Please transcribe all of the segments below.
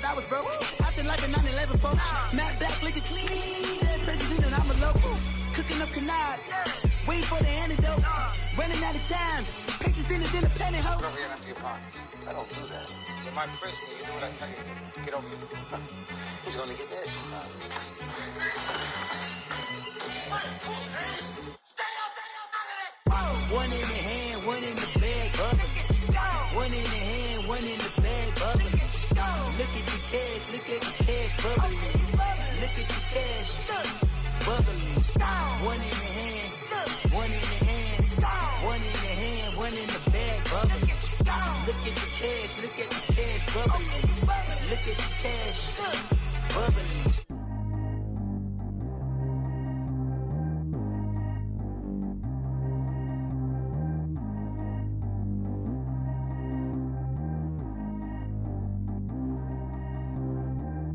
that I was broke. Acting like a 9/11 folks. Matt back, liquor clean. Dead president and I'm a local. Cooking up canard. Waiting for the antidote. Running out of time. Pictures thinner than a penny hoe. Over here empty your pockets. I don't do that. You might press me. You do what I tell you. Get over here. Who's gonna get this? One in the hand, one in the bag, bubbling. One in the hand, one in the bag, bubbling. Look at the cash, bubbling. Look at the cash, bubbling. One in the hand, one in the hand, one in the hand, one in the bag, bubbling. Look at the cash, bubbling. Look at the cash, bubbling.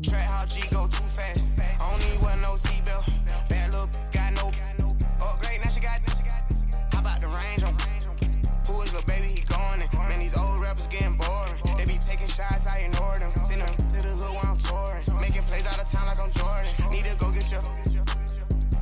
Track how G go too fast. I don't need wear no seatbelt. Bad little got no upgrade. Now she got. How about the range on? Who is the baby? He going in. Man, these old rappers getting boring. They be taking shots, I ignore them. Send them to the hood while I'm touring. Making plays out of town like I'm Jordan. Need to go get your.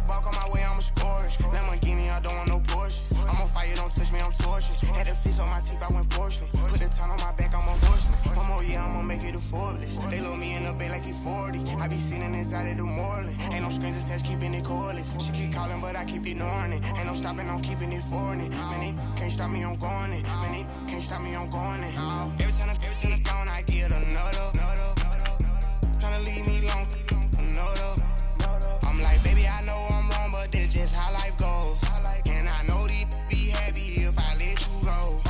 Walk on my way, I'ma score it. Lamborghini, I don't want no Porsches. I'm on fire, don't touch me, I'm tortured. Had the fish on my teeth, I went porcelain. Put the town on my back, I'm a horseman. One more year, I'ma make it affordless. They load me in the bay like he 40. I be sitting inside of the Moreland. Ain't no screens attached, keeping it cordless. She keep calling, but I keep ignoring it. Ain't no stopping, I'm keeping it foreign. Man, they can't stop me, I'm going it. Man, they can't stop me, I'm going it. Every time I'm gone, I get another. Tryna leave me long, another. I'm like, baby, I know I'm wrong, but that's just how life goes. And I know these be happy if I let you go.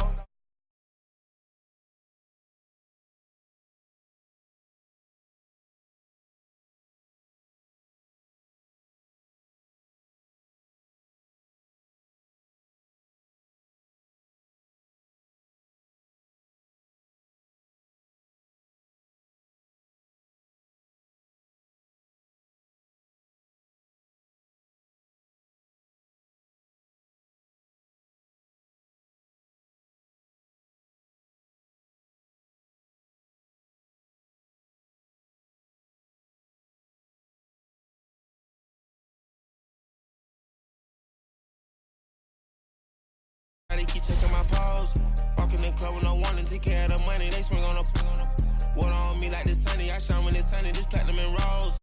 They keep checking my pose. Walking in the club with no warning, take care of the money. They swing on the water on me like the sunny. I shine when it's sunny, just platinum and rose.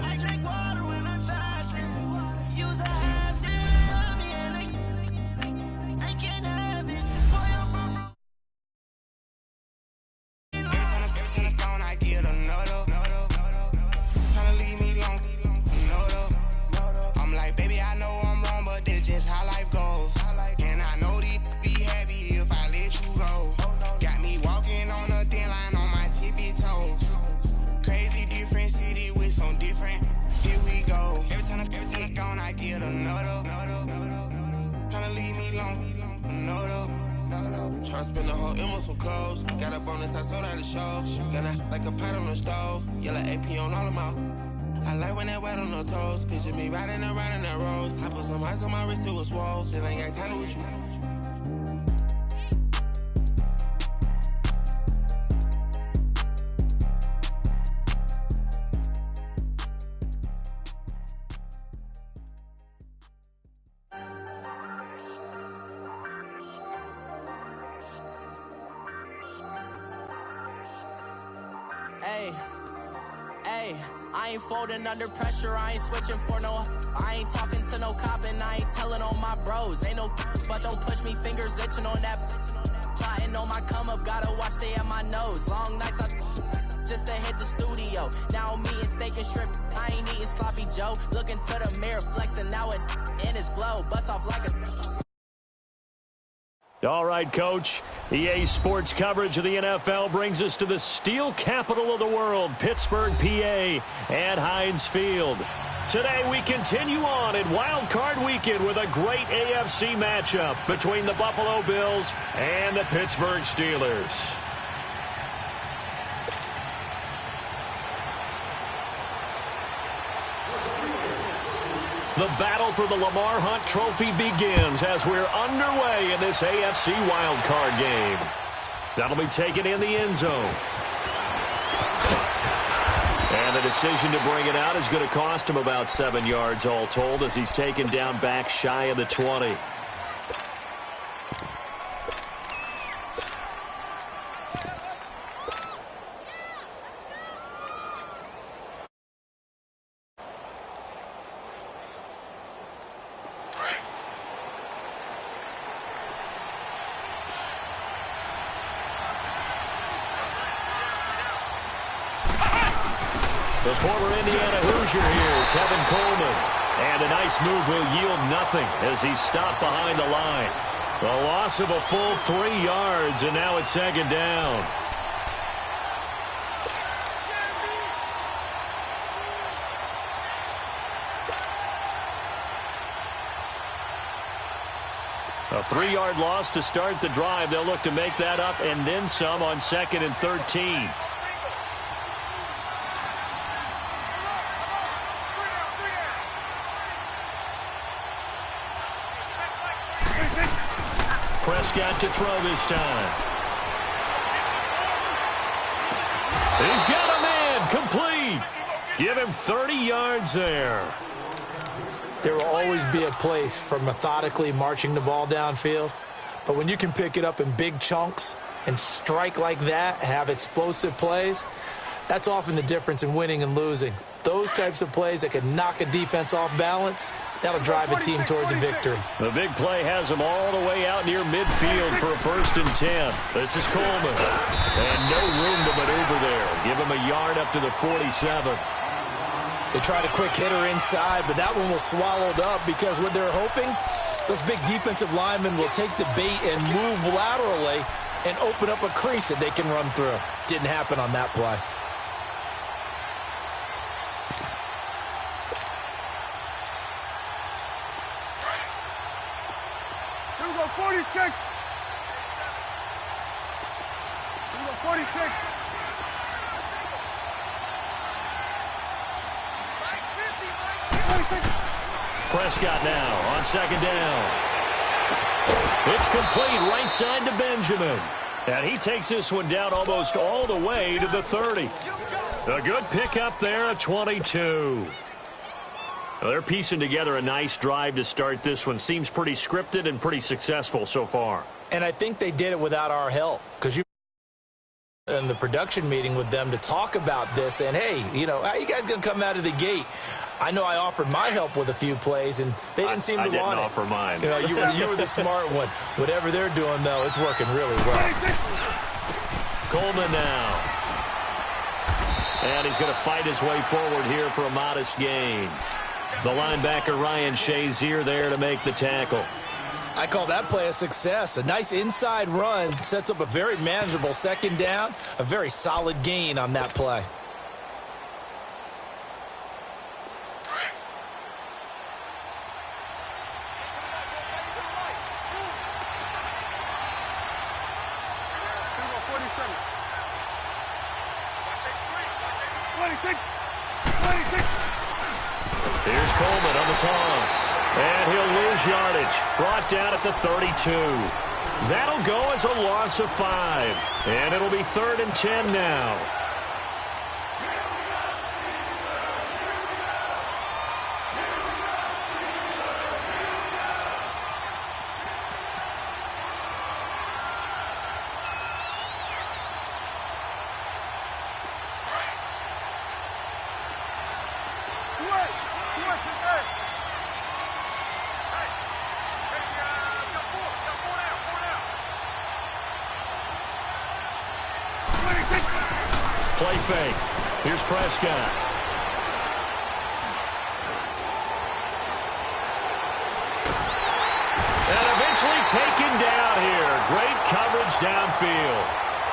I drink water when I'm fasting. Use a half day, me and I can't have it. Boy, I'm from. Every time I'm gone, I get another. Tryna leave me long, another. I'm like, baby, I know I'm wrong, but that's just how life goes. And I know these be happy if I let you go. Got me walking on a thin line on my tippy toes. Crazy different city with some different. Here we go. Every time I'm gone, I get another. Tryna leave me long, another. Tryna spend the whole M on some clothes. Got a bonus, I sold out the show. Got a like a pot on the stove. Yellow AP on all of my. I like when that white on the toes. Picture me riding around in that rose. I put some ice on my wrist, it was swole. Then I got tired with you. Hey, hey, I ain't folding under pressure, I ain't switching for no. I ain't talking to no cop and I ain't telling on my bros. Ain't no but don't push me, fingers itching on that. Plotting on my come up, gotta watch stay at my nose. Long nights I just to hit the studio. Now I'm eating steak and shrimp, I ain't eating sloppy Joe. Looking to the mirror, flexing now and in his glow. Bust off like a... All right, Coach. EA Sports coverage of the NFL brings us to the steel capital of the world, Pittsburgh, PA, at Heinz Field. Today we continue on in Wild Card Weekend with a great AFC matchup between the Buffalo Bills and the Pittsburgh Steelers. The battle for the Lamar Hunt Trophy begins as we're underway in this AFC wildcard game. That'll be taken in the end zone. And the decision to bring it out is going to cost him about 7 yards all told as he's taken down back shy of the 20. The former Indiana Hoosier here, Tevin Coleman. And a nice move will yield nothing as he's stopped behind the line. A loss of a full 3 yards, and now it's second down. A 3-yard loss to start the drive. They'll look to make that up and then some on 2nd and 13. Prescott to throw this time. He's got a man complete. Give him 30 yards there. There will always be a place for methodically marching the ball downfield. But when you can pick it up in big chunks and strike like that, have explosive plays, that's often the difference in winning and losing. Those types of plays that can knock a defense off balance, that'll drive a team towards a victory. The big play has him all the way out near midfield for a 1st and 10. This is Coleman. And no room to maneuver there. Give him a yard up to the 47. They tried a quick hitter inside, but that one was swallowed up because what they're hoping, those big defensive linemen will take the bait and move laterally and open up a crease that they can run through. Didn't happen on that play. Here we go, 46. Here we go, 46. Prescott now on 2nd down. It's complete right side to Benjamin. And he takes this one down almost all the way to the 30. A good pickup there at 22. Well, they're piecing together a nice drive to start this one. Seems pretty scripted and pretty successful so far. And I think they did it without our help because you in the production meeting with them to talk about this and, hey, you know, how you guys going to come out of the gate? I know I offered my help with a few plays, and they didn't seem to want it. I didn't offer mine. You know, you were the smart one. Whatever they're doing, though, it's working really well. Coleman now. And he's going to fight his way forward here for a modest gain. The linebacker, Ryan Shazier, there to make the tackle. I call that play a success. A nice inside run sets up a very manageable 2nd down, a very solid gain on that play. Here's Coleman on the toss. And he'll lose yardage. Brought down at the 32. That'll go as a loss of 5. And it'll be 3rd and 10 now. Play fake. Here's Prescott. And eventually taken down here. Great coverage downfield.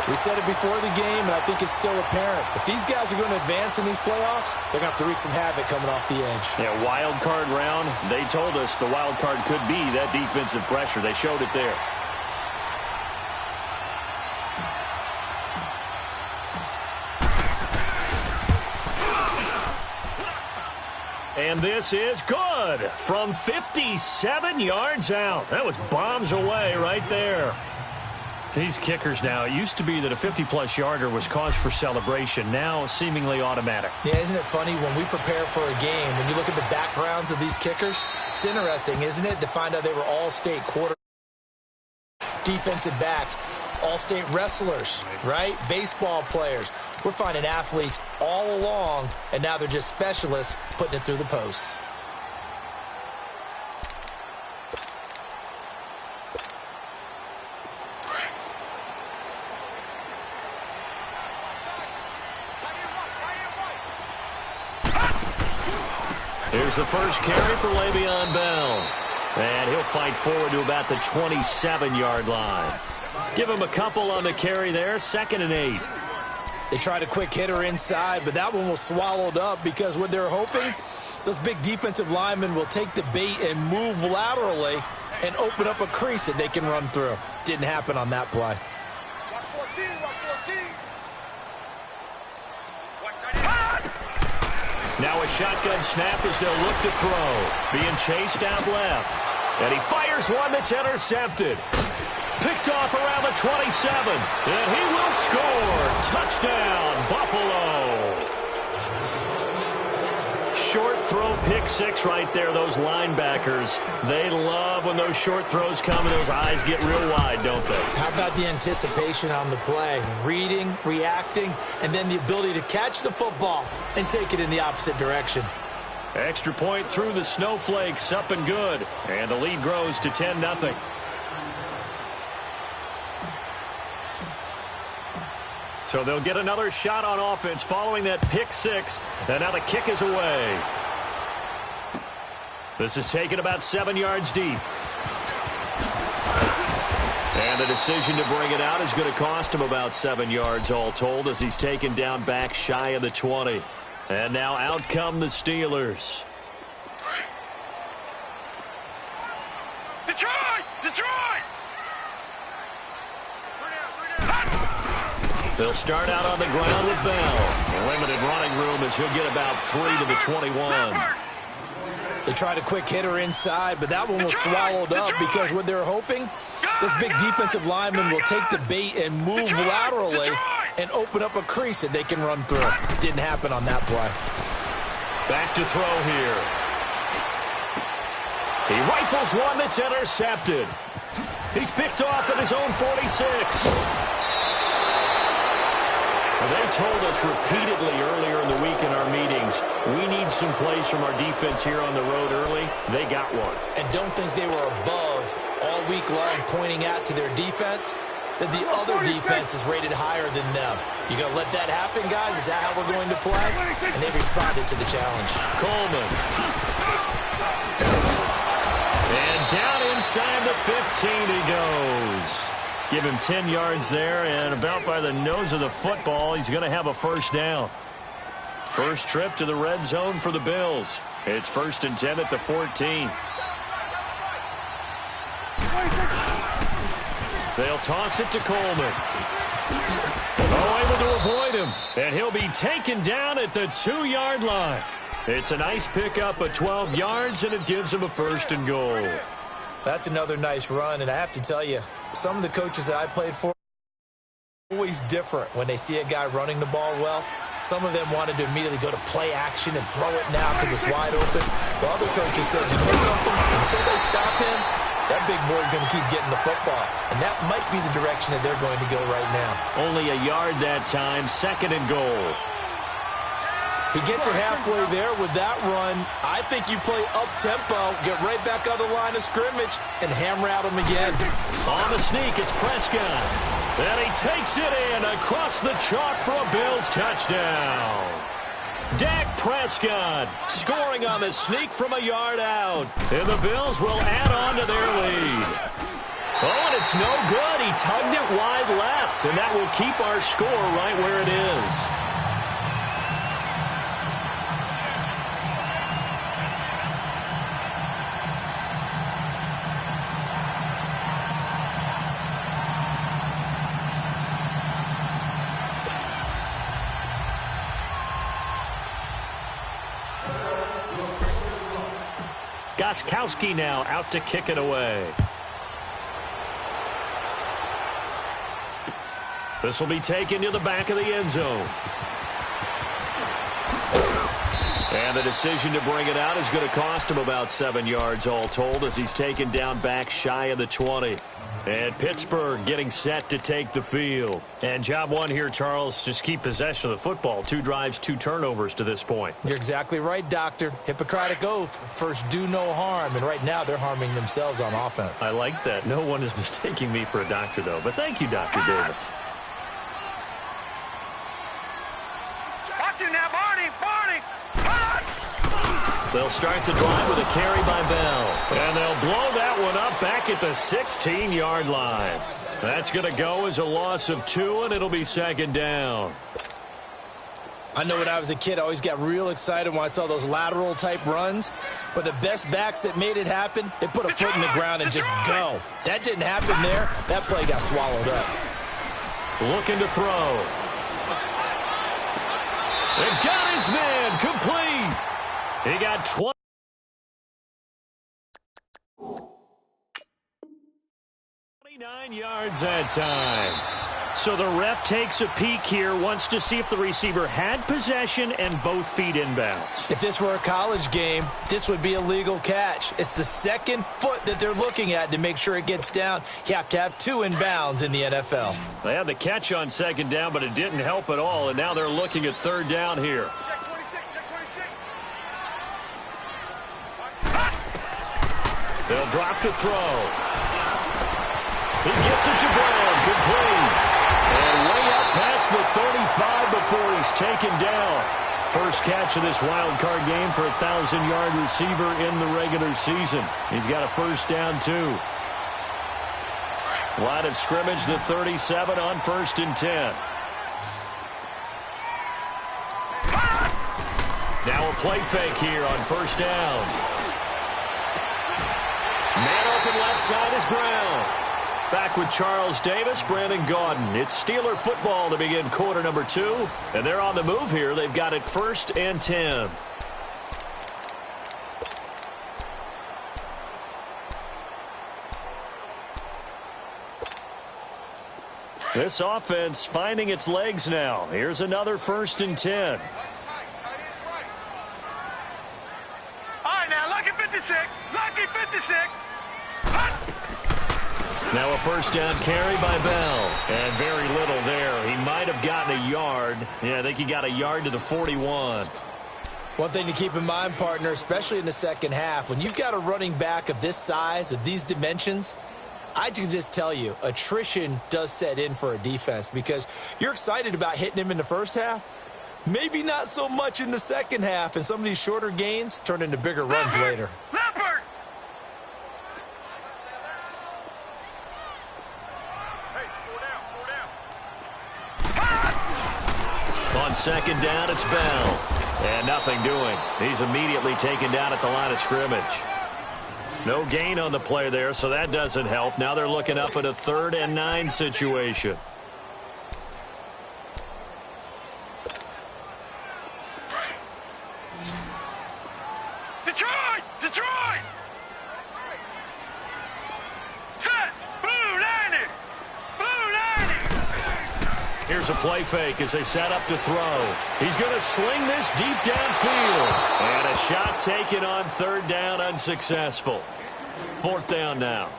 We said it before the game, and I think it's still apparent. If these guys are going to advance in these playoffs, they're going to have to wreak some havoc coming off the edge. Yeah, wild card round. They told us the wild card could be that defensive pressure. They showed it there. And this is good from 57 yards out. That was bombs away right there. These kickers now, it used to be that a 50-plus yarder was cause for celebration. Now seemingly automatic. Yeah, isn't it funny when we prepare for a game, when you look at the backgrounds of these kickers, it's interesting, isn't it, to find out they were all-state quarter defensive backs, all-state wrestlers, right? Baseball players. We're finding athletes all along, and now they're just specialists putting it through the posts. Here's the first carry for Le'Veon Bell. And he'll fight forward to about the 27-yard line. Give him a couple on the carry there, 2nd and 8. They tried a quick hitter inside, but that one was swallowed up because what they're hoping, those big defensive linemen will take the bait and move laterally and open up a crease that they can run through. Didn't happen on that play. Watch 14, watch 14. Now a shotgun snap as they'll look to throw. Being chased out left. And he fires one that's intercepted. Picked off around the 27. And he will score. Touchdown, Buffalo. Short throw, pick six right there. Those linebackers, they love when those short throws come and those eyes get real wide, don't they? How about the anticipation on the play? Reading, reacting, and then the ability to catch the football and take it in the opposite direction. Extra point through the snowflakes, up and good. And the lead grows to 10-0. So they'll get another shot on offense following that pick six. And now the kick is away. This is taken about 7 yards deep. And the decision to bring it out is going to cost him about 7 yards all told as he's taken down back shy of the 20. And now out come the Steelers. Detroit! Detroit! They'll start out on the ground with Bell. Limited running room as he'll get about 3 to the 21. They tried a quick hitter inside, but that one was swallowed up because what they're hoping, this big defensive lineman will take the bait and move laterally and open up a crease that they can run through. Didn't happen on that play. Back to throw here. He rifles one that's intercepted. He's picked off at his own 46. They told us repeatedly earlier in the week in our meetings, we need some plays from our defense here on the road early. They got one. And don't think they were above all week long pointing out to their defense that the other defense is rated higher than them. You going to let that happen, guys? Is that how we're going to play? And they responded to the challenge. Coleman. And down inside the 15 he goes. Give him 10 yards there, and about by the nose of the football, he's going to have a first down. First trip to the red zone for the Bills. It's 1st and 10 at the 14. They'll toss it to Coleman. Oh, able to avoid him, and he'll be taken down at the 2-yard line. It's a nice pickup of 12 yards, and it gives him a 1st and goal. That's another nice run, and I have to tell you, some of the coaches that I played for always different when they see a guy running the ball well. Some of them wanted to immediately go to play action and throw it now because it's wide open. But other coaches said, you know something? Until they stop him, that big boy's going to keep getting the football. And that might be the direction that they're going to go right now. Only a yard that time, 2nd and goal. He gets it halfway there with that run. I think you play up-tempo, get right back on the line of scrimmage, and hammer at him again. On the sneak, it's Prescott. And he takes it in across the chalk for a Bills touchdown. Dak Prescott scoring on the sneak from a yard out. And the Bills will add on to their lead. Oh, and it's no good. He tugged it wide left, and that will keep our score right where it is. Gostkowski now out to kick it away. This will be taken to the back of the end zone. And the decision to bring it out is going to cost him about 7 yards all told as he's taken down back shy of the 20. And Pittsburgh getting set to take the field. And job one here, Charles, just keep possession of the football. 2 drives, 2 turnovers to this point. You're exactly right, Doctor. Hippocratic oath. First, do no harm. And right now, they're harming themselves on offense. I like that. No one is mistaking me for a doctor, though. But thank you, Dr. Davis. Watch it now, Barney! Barney! They'll start the drive with a carry by Bell. And they'll blow that one up back at the 16-yard line. That's going to go as a loss of 2, and it'll be second down. I know when I was a kid, I always got real excited when I saw those lateral-type runs. But the best backs that made it happen, they put a foot in the ground and just go. That didn't happen there. That play got swallowed up. Looking to throw. And got his man complete. He got 29 yards that time. So the ref takes a peek here, wants to see if the receiver had possession and both feet inbounds. If this were a college game, this would be a legal catch. It's the second foot that they're looking at to make sure it gets down. You have to have 2 inbounds in the NFL. They had the catch on second down, but it didn't help at all, and now they're looking at third down here. Check 26, check 26. They'll drop to throw. He gets it to Brown, complete. And way up past the 35 before he's taken down. First catch of this wild card game for a 1,000-yard receiver in the regular season. He's got a first down, too. Line of scrimmage, the 37 on 1st and 10. Now a play fake here on first down. Man open left side is Brown. Back with Charles Davis, Brandon Gaudin. It's Steeler football to begin quarter number 2. And they're on the move here. They've got it 1st and 10. This offense finding its legs now. Here's another 1st and 10. All right, now, lucky 56. Lucky 56. Now a first down carry by Bell. And very little there. He might have gotten a yard. Yeah, I think he got a yard to the 41. One thing to keep in mind, partner, especially in the second half, when you've got a running back of this size, of these dimensions, I can just tell you, attrition does set in for a defense because you're excited about hitting him in the first half. Maybe not so much in the second half, and some of these shorter gains turn into bigger runs later. Leopard! On second down, it's Bell. And nothing doing. He's immediately taken down at the line of scrimmage. No gain on the play there, so that doesn't help. Now they're looking up at a 3rd and 9 situation. Detroit! Detroit! Set! Blue 90! Blue 90! Here's a play fake as they set up to throw. He's going to sling this deep downfield. And a shot taken on 3rd down, unsuccessful. 4th down now.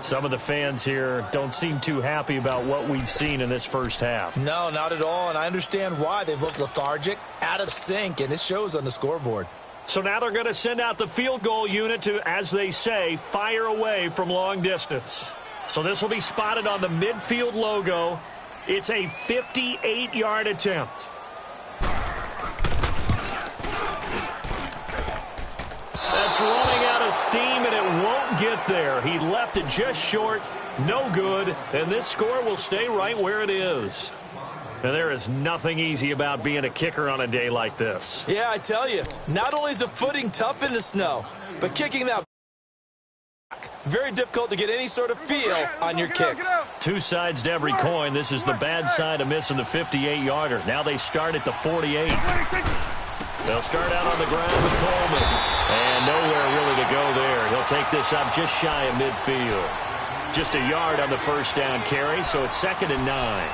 Some of the fans here don't seem too happy about what we've seen in this first half. No, not at all, and I understand why. They've looked lethargic, out of sync, and it shows on the scoreboard. So now they're going to send out the field goal unit to, as they say, fire away from long distance. So this will be spotted on the midfield logo. It's a 58-yard attempt. That's running out of steam, and it won't get there. He left it just short, no good, and this score will stay right where it is. And there is nothing easy about being a kicker on a day like this. Yeah, I tell you, not only is the footing tough in the snow, but kicking that very difficult to get any sort of feel on your kicks. Two sides to every coin. This is the bad side of missing the 58-yarder. Now they start at the 48. They'll start out on the ground with Coleman. And nowhere really to go there. He'll take this up just shy of midfield. Just a yard on the first down carry, so it's 2nd and 9.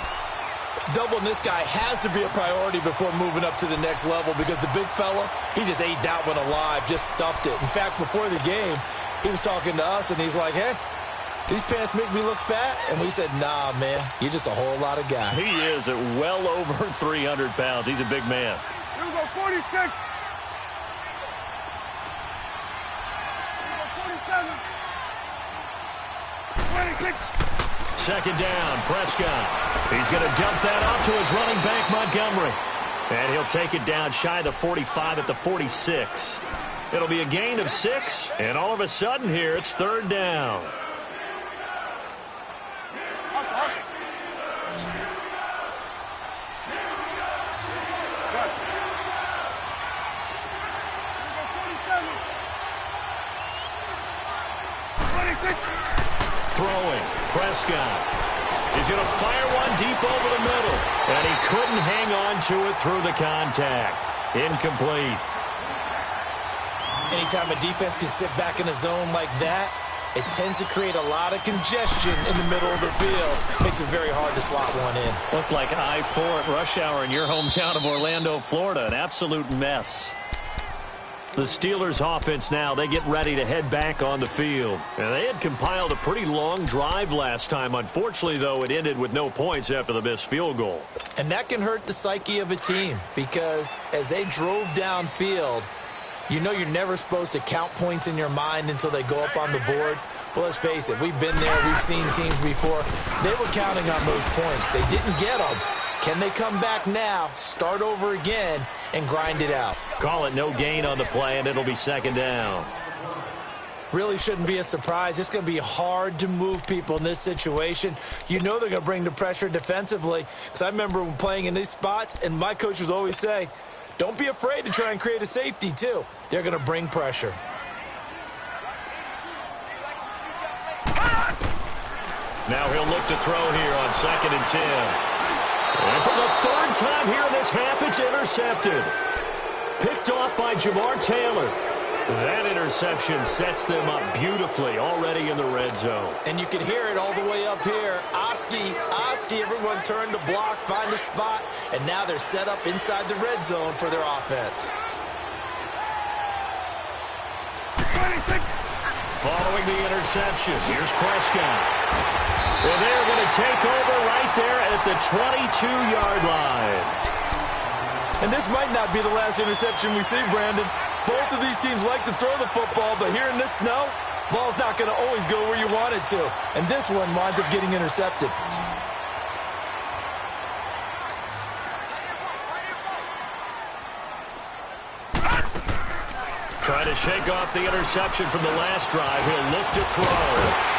Doubling this guy has to be a priority before moving up to the next level because the big fella, he just ate that one alive, just stuffed it. In fact, before the game, he was talking to us, and he's like, hey, these pants make me look fat? And we said, nah, man, you're just a whole lot of guy. He is at well over 300 pounds. He's a big man. Here we go, 46. Here we go, 47. 26. 2nd down, Prescott. He's going to dump that off to his running back, Montgomery. And he'll take it down shy of the 45 at the 46. It'll be a gain of 6, and all of a sudden here, it's 3rd down. Throwing, Prescott. He's going to fire one deep over the middle. And he couldn't hang on to it through the contact. Incomplete. Anytime a defense can sit back in a zone like that, it tends to create a lot of congestion in the middle of the field. Makes it very hard to slot one in. Looked like I-4 at rush hour in your hometown of Orlando, Florida. An absolute mess. The Steelers offense now, they get ready to head back on the field. And they had compiled a pretty long drive last time. Unfortunately, though, it ended with no points after the missed field goal. And that can hurt the psyche of a team because as they drove downfield, you know you're never supposed to count points in your mind until they go up on the board. Well, let's face it, we've been there, we've seen teams before. They were counting on those points. They didn't get them. Can they come back now, start over again, and grind it out? Call it no gain on the play, and it'll be 2nd down. Really shouldn't be a surprise. It's going to be hard to move people in this situation. You know they're going to bring the pressure defensively. Because I remember playing in these spots, and my coach would always say, don't be afraid to try and create a safety, too. They're going to bring pressure. Now he'll look to throw here on 2nd and 10. And for the 3rd time here in this half, it's intercepted. Picked off by Jamar Taylor. That interception sets them up beautifully already in the red zone. And you can hear it all the way up here. Oski, everyone turned to block, find a spot, and now they're set up inside the red zone for their offense. Following the interception, here's Prescott. Well, they're going to take over right there at the 22-yard line. And this might not be the last interception we see, Brandon. Both of these teams like to throw the football, but here in this snow, ball's not going to always go where you want it to. And this one winds up getting intercepted. Trying to shake off the interception from the last drive. He'll look to throw.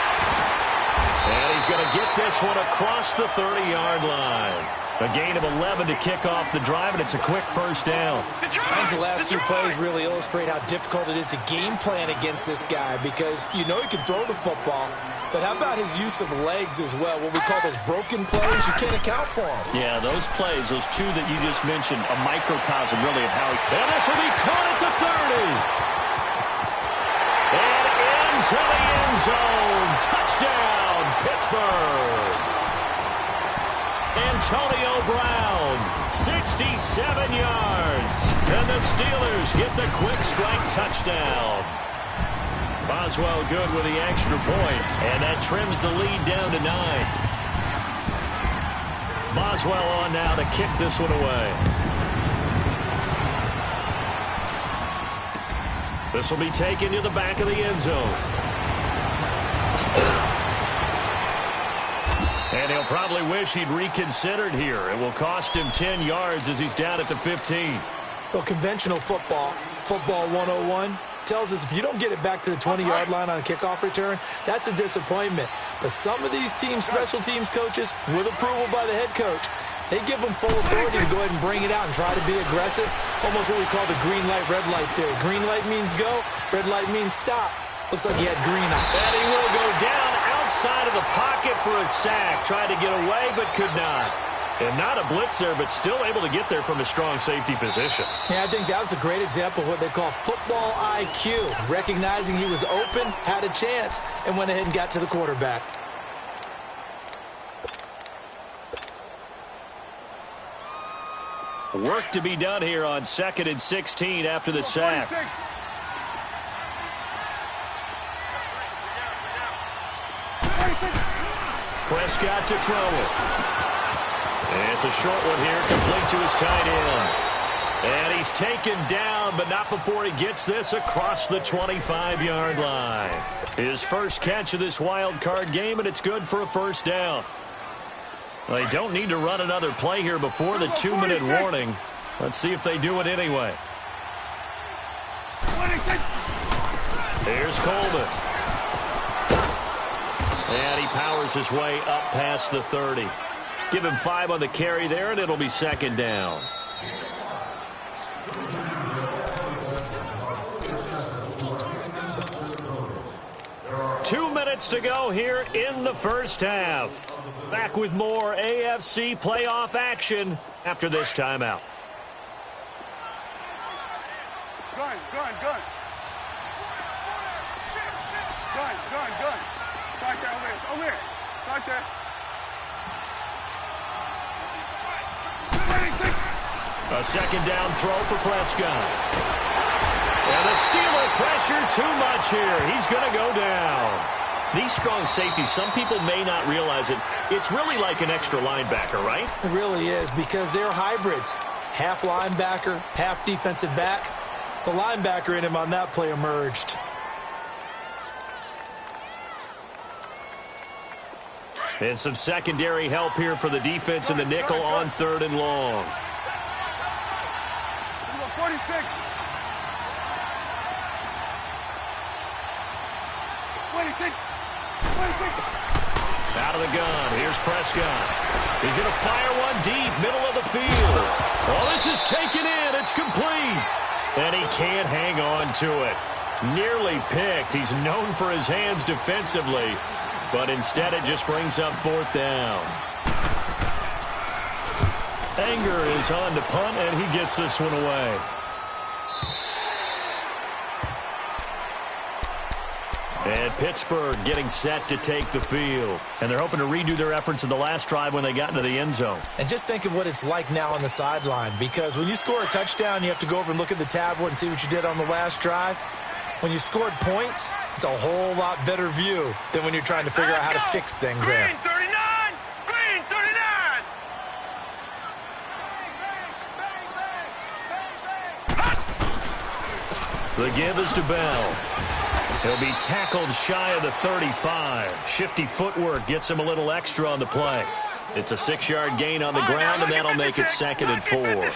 And he's going to get this one across the 30-yard line. A gain of 11 to kick off the drive, and it's a quick 1st down. I think the last 2 plays really illustrate how difficult it is to game plan against this guy because you know he can throw the football, but how about his use of legs as well? What we call those broken plays, you can't account for them. Yeah, those plays, those 2 that you just mentioned, a microcosm really of how he... And this will be caught at the 30. And into the end zone. Touchdown, Pittsburgh. Antonio Brown, 67 yards. And the Steelers get the quick strike touchdown. Boswell good with the extra point, and that trims the lead down to 9. Boswell on now to kick this one away. This will be taken to the back of the end zone. And he'll probably wish he'd reconsidered here. It will cost him 10 yards as he's down at the 15. Well, conventional football 101, tells us if you don't get it back to the 20-yard line on a kickoff return, that's a disappointment. But some of these teams, special teams coaches, with approval by the head coach, they give them full authority to go ahead and bring it out and try to be aggressive, almost what we call the green light, red light theory. Green light means go, red light means stop. Looks like he had green on. And he will go down outside of the pocket for a sack. Tried to get away, but could not. And not a blitzer, but still able to get there from a strong safety position. Yeah, I think that was a great example of what they call football IQ. Recognizing he was open, had a chance, and went ahead and got to the quarterback. Work to be done here on 2nd and 16 after the sack. Prescott to throw it. And it's a short one here, complete to his tight end. And he's taken down, but not before he gets this across the 25-yard line. His first catch of this wild card game, and it's good for a first down. They don't need to run another play here before the 2-minute warning. Let's see if they do it anyway. Here's Coleman. And he powers his way up past the 30. Give him 5 on the carry there, and it'll be second down. Two minutes to go here in the first half. Back with more AFC playoff action after this timeout. Gun. Right there, over here. Right there. A second down throw for Prescott. And the Steeler pressure too much here. He's going to go down. These strong safeties, some people may not realize it. It's really like an extra linebacker, right? It really is, because they're hybrids. Half linebacker, half defensive back. The linebacker in him on that play emerged. And some secondary help here for the defense in the nickel on 3rd and long. 46. 26. Out of the gun. Here's Prescott. He's going to fire one deep, middle of the field. Oh, this is taken in. It's complete. And he can't hang on to it. Nearly picked. He's known for his hands defensively. But instead it just brings up 4th down. Anger is on to punt, and he gets this one away. And Pittsburgh getting set to take the field. And they're hoping to redo their efforts in the last drive when they got into the end zone. And just think of what it's like now on the sideline, because when you score a touchdown, you have to go over and look at the tablet and see what you did on the last drive. When you scored points, it's a whole lot better view than when you're trying to figure out how to fix things there. Green 39! Green 39! The give is to Bell. He'll be tackled shy of the 35. Shifty footwork gets him a little extra on the play. It's a 6-yard gain on the ground, and that'll make it 2nd and 4.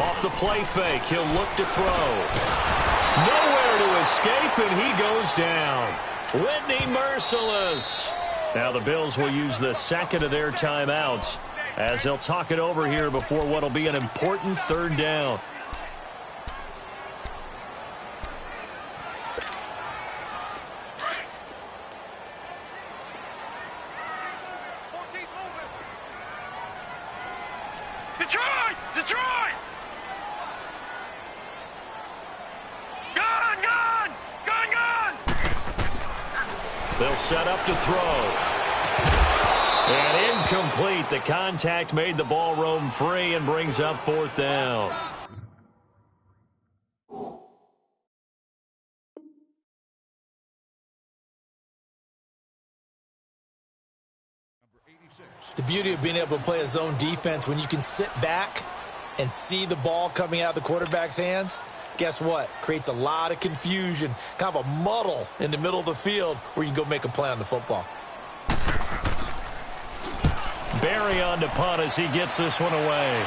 Off the play fake, he'll look to throw. Nowhere to escape, and he goes down. Whitney merciless. Now the Bills will use the second of their timeouts as they'll talk it over here before what will be an important 3rd down. Detroit! Gun! They'll set up to throw. And Incomplete. The contact made the ball roam free and brings up 4th down. The beauty of being able to play a zone defense when you can sit back and see the ball coming out of the quarterback's hands, guess what? Creates a lot of confusion, kind of a muddle in the middle of the field where you can go make a play on the football. Barry on to punt as he gets this one away.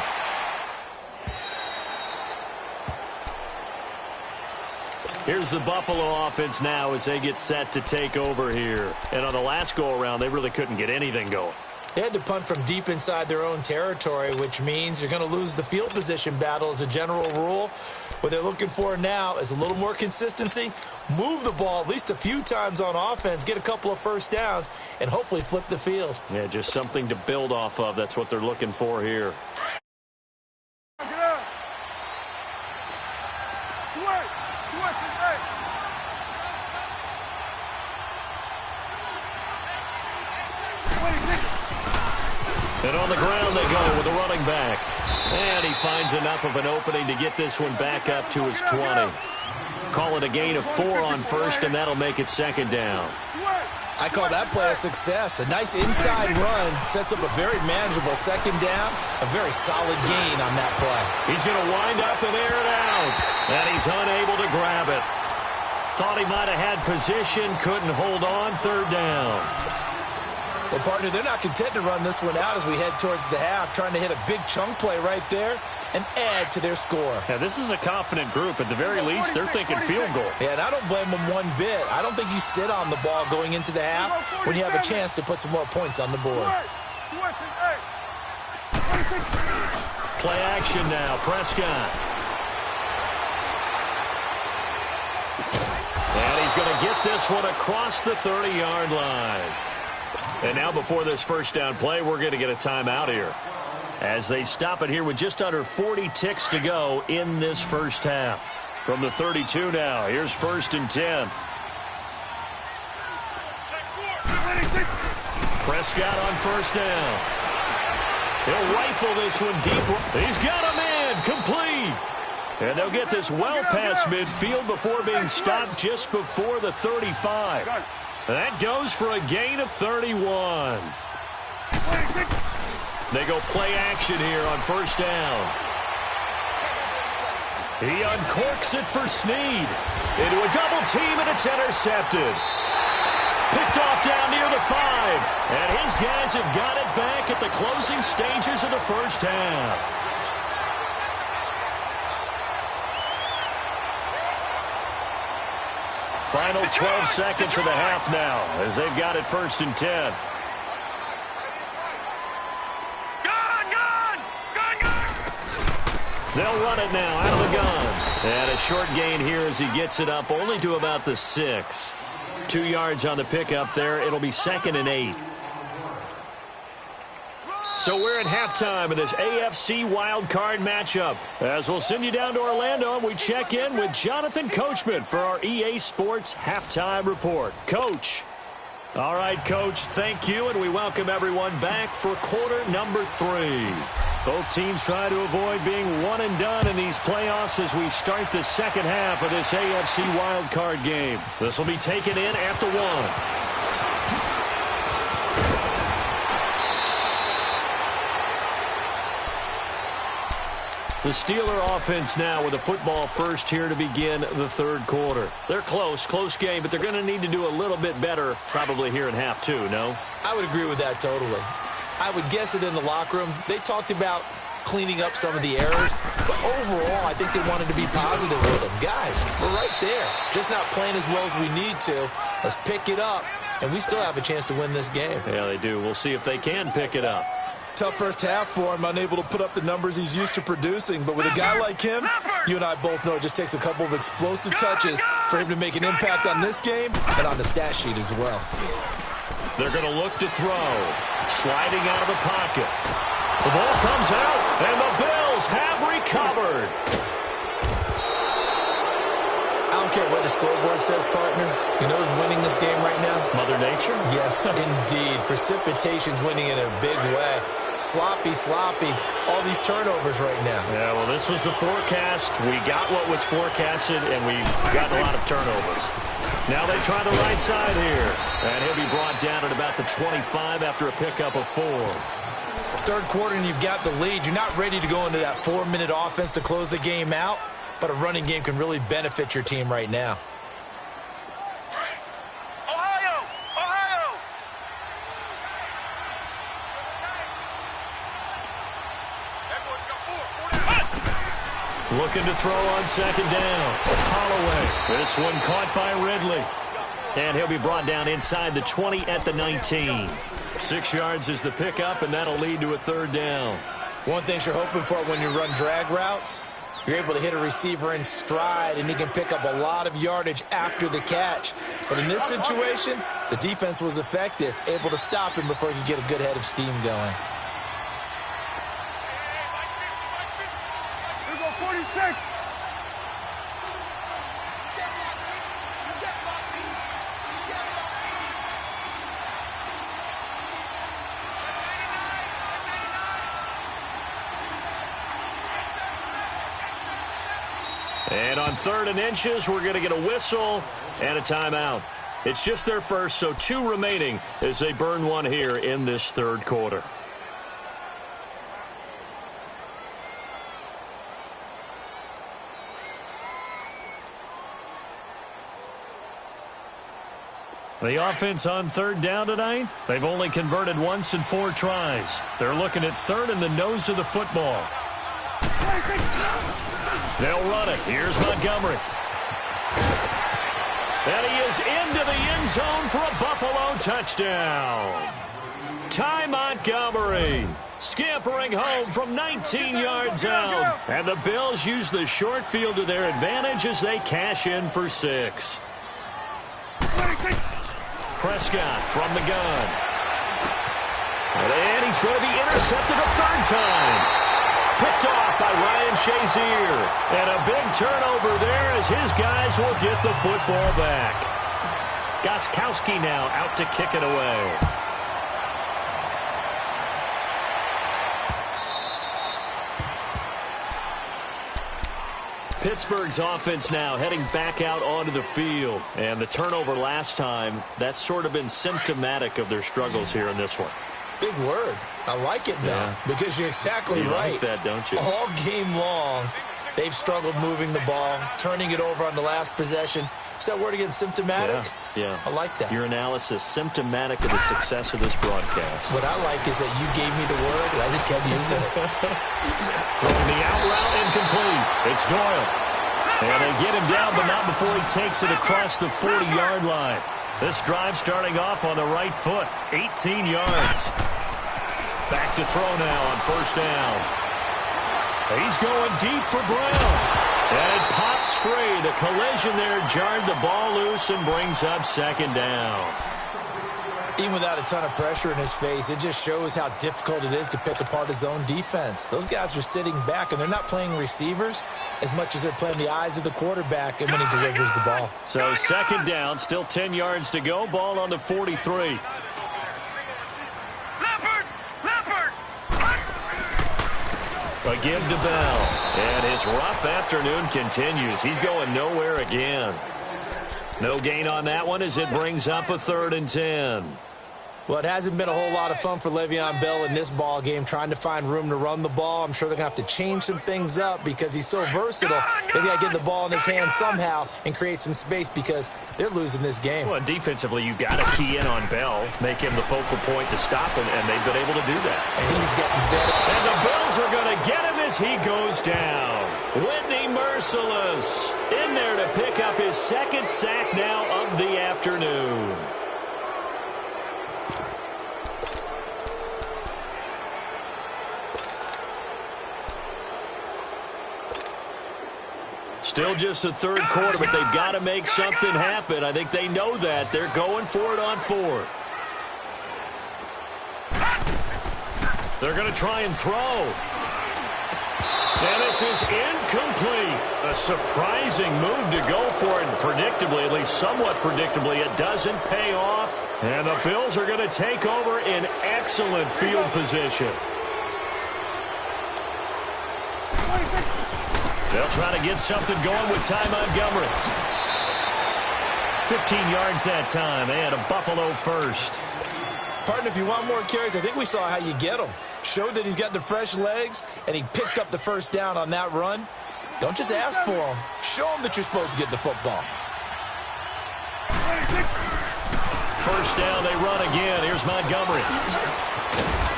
Here's the Buffalo offense now as they get set to take over here. And on the last go-around, they really couldn't get anything going. They had to punt from deep inside their own territory, which means you're going to lose the field position battle as a general rule. What they're looking for now is a little more consistency, move the ball at least a few times on offense, get a couple of first downs, and hopefully flip the field. Yeah, just something to build off of. That's what they're looking for here. And on the ground they go with the running back. And he finds enough of an opening to get this one back up to his 20. Call it a gain of 4 on first, and that'll make it 2nd down. I call that play a success. A nice inside run sets up a very manageable 2nd down. A very solid gain on that play. He's going to wind up and air it out. And he's unable to grab it. Thought he might have had position, couldn't hold on. 3rd down. Well, partner, they're not content to run this one out as we head towards the half, trying to hit a big chunk play right there and add to their score. Yeah, this is a confident group. At the very least, they're thinking field goal. Yeah, and I don't blame them one bit. I don't think you sit on the ball going into the half when you have a chance to put some more points on the board. Play action now, Prescott. And he's going to get this one across the 30-yard line. And now before this first down play, we're going to get a timeout here as they stop it here with just under 40 ticks to go in this first half. From the 32 now, here's 1st and 10. Prescott on 1st down. He'll rifle this one deep. He's got a man, complete. And they'll get this well past midfield before being stopped just before the 35. That goes for a gain of 31. They go play action here on 1st down. He uncorks it for Snead. Into a double team, and it's intercepted. Picked off down near the 5. And his guys have got it back at the closing stages of the first half. Final 12 seconds of the half now as they've got it 1st and 10. They'll run it now out of the gun. And a short gain here as he gets it up only to about the 6. 2 yards on the pickup there. It'll be 2nd and 8. So we're at halftime of this AFC wildcard matchup. As we'll send you down to Orlando, and we check in with Jonathan Coachman for our EA Sports Halftime Report. Coach. All right, Coach, thank you, and we welcome everyone back for quarter number 3. Both teams try to avoid being one and done in these playoffs as we start the second half of this AFC wildcard game. This will be taken in at the 1. The Steeler offense now with the football first here to begin the 3rd quarter. They're close game, but they're going to need to do a little bit better probably here in half 2, no? I would agree with that totally. I would guess it in the locker room. They talked about cleaning up some of the errors, but overall I think they wanted to be positive with them. Guys, we're right there. Just not playing as well as we need to. Let's pick it up, and we still have a chance to win this game. Yeah, they do. We'll see if they can pick it up. Tough first half for him, unable to put up the numbers he's used to producing. But with a guy like him, you and I both know it just takes a couple of explosive touches for him to make an impact on this game and on the stat sheet as well. They're going to look to throw. Sliding out of the pocket. The ball comes out, and the Bills have recovered. I don't care what the scoreboard says, partner. You know who's winning this game right now? Mother Nature? Yes, indeed. Precipitation's winning in a big way. Sloppy, all these turnovers right now. Yeah, well, this was the forecast. We got what was forecasted, and we got a lot of turnovers. Now they try the right side here. And he'll be brought down at about the 25 after a pickup of 4. Third quarter, and you've got the lead. You're not ready to go into that 4-minute offense to close the game out, but a running game can really benefit your team right now. Looking to throw on second down. Holloway. This one caught by Ridley. And he'll be brought down inside the 20 at the 19. 6 yards is the pickup, and that'll lead to a third down. One thing you're hoping for when you run drag routes, you're able to hit a receiver in stride, and he can pick up a lot of yardage after the catch. But in this situation, the defense was effective, able to stop him before he could get a good head of steam going. Here we go, 46. And on 3rd and inches, we're going to get a whistle and a timeout. It's just their first, so 2 remaining as they burn one here in this third quarter. The offense on 3rd down tonight, they've only converted once in 4 tries. They're looking at 3rd in the nose of the football. They'll run it. Here's Montgomery. And he is into the end zone for a Buffalo touchdown. Ty Montgomery scampering home from 19 yards out. And the Bills use the short field to their advantage as they cash in for 6. Prescott from the gun. And he's going to be intercepted a 3rd time. Picked off by Ryan Shazier. And a big turnover there as his guys will get the football back. Gostkowski now out to kick it away. Pittsburgh's offense now heading back out onto the field. And the turnover last time, that's sort of been symptomatic of their struggles here in this one. Big word. I like it, though, because you're exactly right. You like that, don't you? All game long, they've struggled moving the ball, turning it over on the last possession. Is that word again, symptomatic? Yeah. I like that. Your analysis, symptomatic of the success of this broadcast. What I like is that you gave me the word, and I just kept using it. Throwing the out route incomplete. It's Doyle. And they get him down, but not before he takes it across the 40-yard line. This drive starting off on the right foot, 18 yards. Back to throw now on 1st down. He's going deep for Brown. And it pops free. The collision there jarred the ball loose and brings up 2nd down. Even without a ton of pressure in his face, it just shows how difficult it is to pick apart his own defense. Those guys are sitting back, and they're not playing receivers as much as they're playing the eyes of the quarterback and when he delivers the ball. So 2nd down, still 10 yards to go. Ball on the 43. A give to Bell. And his rough afternoon continues. He's going nowhere again. No gain on that one as it brings up a 3rd and 10. Well, it hasn't been a whole lot of fun for Le'Veon Bell in this ball game, trying to find room to run the ball. I'm sure they're going to have to change some things up because he's so versatile. They've got to get the ball in his hands somehow and create some space because they're losing this game. Well, defensively, you got to key in on Bell, make him the focal point to stop him, and they've been able to do that. And he's getting better. And the Bills are going to get him as he goes down. Whitney Merciless in there to pick up his 2nd sack now of the afternoon. Still just the 3rd quarter, but they've got to make something happen. I think they know that. They're going for it on 4th. They're going to try and throw. And this is incomplete. A surprising move to go for it. Predictably, at least somewhat predictably, it doesn't pay off. And the Bills are going to take over in excellent field position. They'll try to get something going with Ty Montgomery. 15 yards that time, and a Buffalo first. Partner, if you want more carries, I think we saw how you get them. Showed that he's got the fresh legs, and he picked up the first down on that run. Don't just ask for them. Show them that you're supposed to get the football. First down, they run again. Here's Montgomery.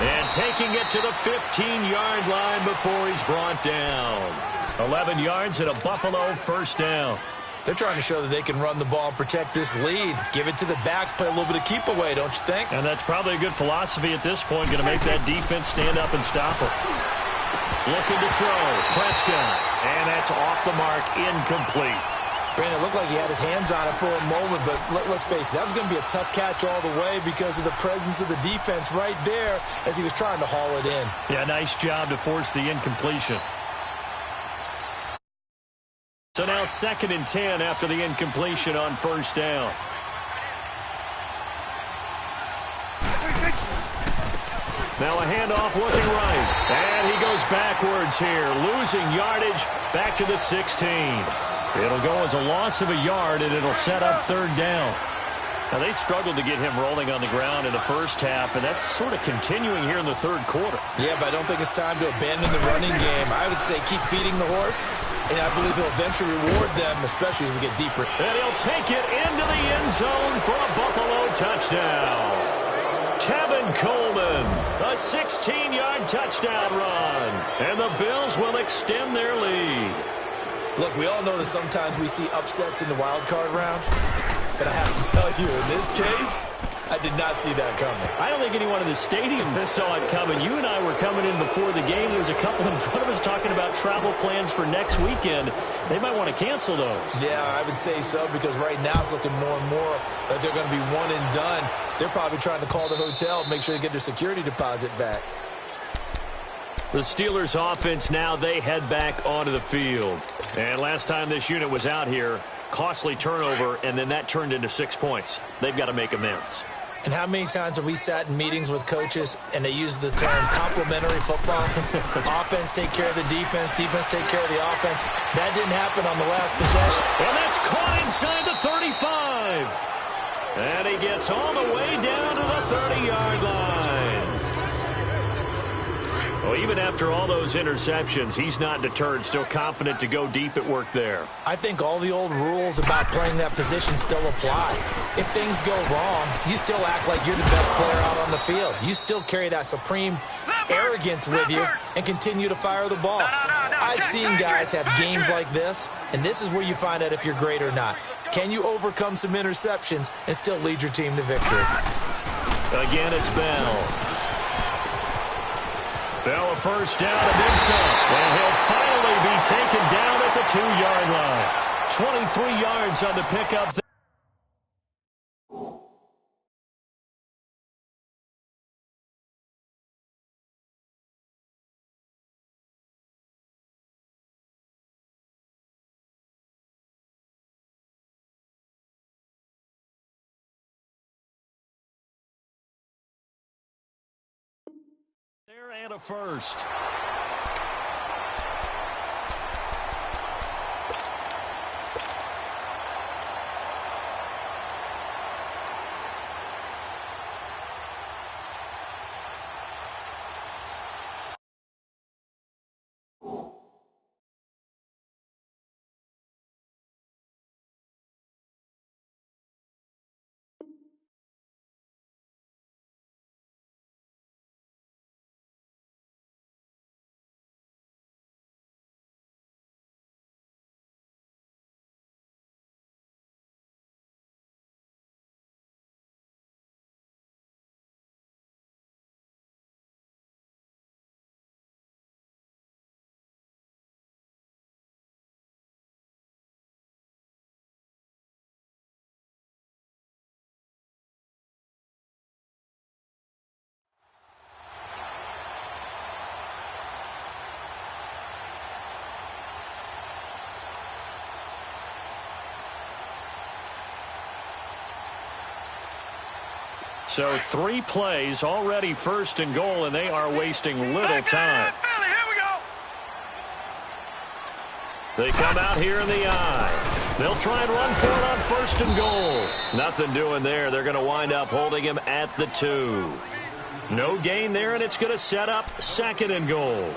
And taking it to the 15-yard line before he's brought down. 11 yards and a Buffalo first down. They're trying to show that they can run the ball and protect this lead. Give it to the backs, play a little bit of keep away, don't you think? And that's probably a good philosophy at this point, going to make that defense stand up and stop them. Looking to throw, Prescott, and that's off the mark, incomplete. Brandon, it looked like he had his hands on it for a moment, but let's face it, that was going to be a tough catch all the way because of the presence of the defense right there as he was trying to haul it in. Yeah, nice job to force the incompletion. So now 2nd and 10 after the incompletion on first down. Now a handoff looking right. And he goes backwards here, losing yardage back to the 16. It'll go as a loss of a yard, and it'll set up 3rd down. Now, they struggled to get him rolling on the ground in the first half, and that's sort of continuing here in the 3rd quarter. Yeah, but I don't think it's time to abandon the running game. I would say keep feeding the horse, and I believe he'll eventually reward them, especially as we get deeper. And he'll take it into the end zone for a Buffalo touchdown. Tevin Coleman, a 16-yard touchdown run, and the Bills will extend their lead. Look, we all know that sometimes we see upsets in the wild card round. But I have to tell you, in this case, I did not see that coming. I don't think anyone in the stadium saw it coming. You and I were coming in before the game. There was a couple in front of us talking about travel plans for next weekend. They might want to cancel those. Yeah, I would say so, because right now it's looking more and more like they're going to be one and done. They're probably trying to call the hotel, make sure they get their security deposit back. The Steelers offense now, they head back onto the field. And last time this unit was out here, costly turnover, and then that turned into 6 points. They've got to make amends. And how many times have we sat in meetings with coaches and they use the term complementary football? Offense take care of the defense, defense take care of the offense. That didn't happen on the last possession. And that's caught inside the 35. And he gets all the way down to the 30-yard line. Well, even after all those interceptions, he's not deterred, still confident to go deep at work there. I think all the old rules about playing that position still apply. If things go wrong, you still act like you're the best player out on the field. You still carry that supreme arrogance with you and continue to fire the ball. I've seen guys have games like this, and this is where you find out if you're great or not. Can you overcome some interceptions and still lead your team to victory? Again, it's Bell. Bell a first down and then some. And he'll finally be taken down at the 2-yard line. 23 yards on the pickup. There and a first. So 3 plays already first and goal, and they are wasting little time. They come out here in the eye. They'll try and run for it on first and goal. Nothing doing there. They're going to wind up holding him at the 2. No gain there, and it's going to set up second and goal.